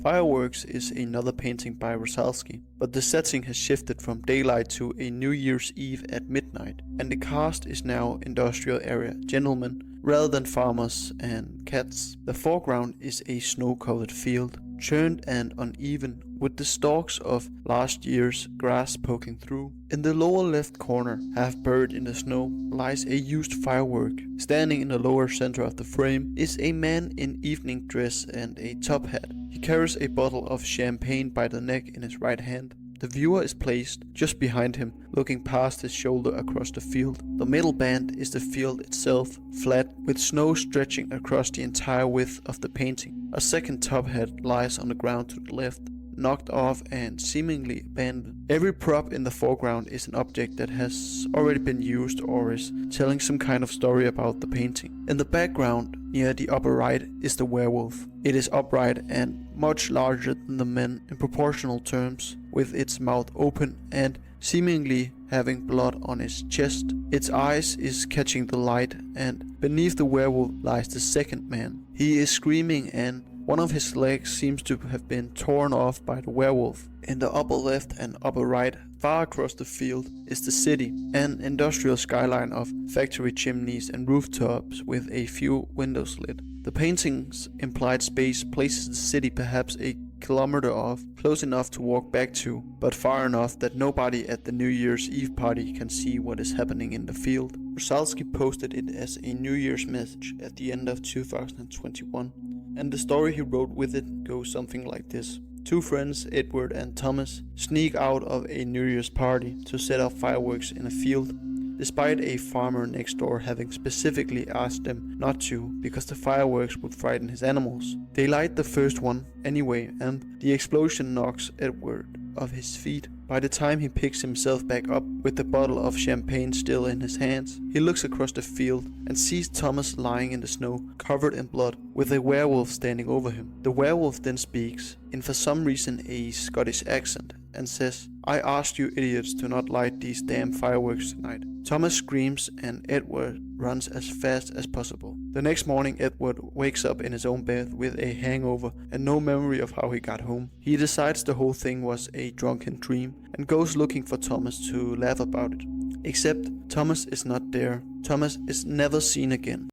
Fireworks is another painting by Różalski, but the setting has shifted from daylight to a New Year's Eve at midnight, and the cast is now industrial area gentlemen rather than farmers and cats. The foreground is a snow-covered field, churned and uneven, with the stalks of last year's grass poking through. In the lower left corner, half buried in the snow, lies a used firework. Standing in the lower center of the frame is a man in evening dress and a top hat. He carries a bottle of champagne by the neck in his right hand. The viewer is placed just behind him, looking past his shoulder across the field. The middle band is the field itself, flat, with snow stretching across the entire width of the painting. A second top hat lies on the ground to the left, knocked off and seemingly abandoned. Every prop in the foreground is an object that has already been used or is telling some kind of story about the painting. In the background, near the upper right, is the werewolf. It is upright and much larger than the men in proportional terms, with its mouth open and seemingly having blood on its chest. Its eyes is catching the light, and beneath the werewolf lies the second man. He is screaming and one of his legs seems to have been torn off by the werewolf. In the upper left and upper right, far across the field, is the city, an industrial skyline of factory chimneys and rooftops with a few windows lit. The painting's implied space places the city perhaps a kilometer off, close enough to walk back to, but far enough that nobody at the New Year's Eve party can see what is happening in the field. Różalski posted it as a New Year's message at the end of 2021. And the story he wrote with it goes something like this. Two friends, Edward and Thomas, sneak out of a New Year's party to set off fireworks in a field, despite a farmer next door having specifically asked them not to because the fireworks would frighten his animals. They light the first one anyway, and the explosion knocks Edward off his feet. By the time he picks himself back up with the bottle of champagne still in his hands, he looks across the field and sees Thomas lying in the snow, covered in blood, with a werewolf standing over him. The werewolf then speaks, in for some reason a Scottish accent, and says, "I asked you idiots to not light these damn fireworks tonight." Thomas screams and Edward runs as fast as possible. The next morning, Edward wakes up in his own bed with a hangover and no memory of how he got home. He decides the whole thing was a drunken dream and goes looking for Thomas to laugh about it. Except Thomas is not there. Thomas is never seen again.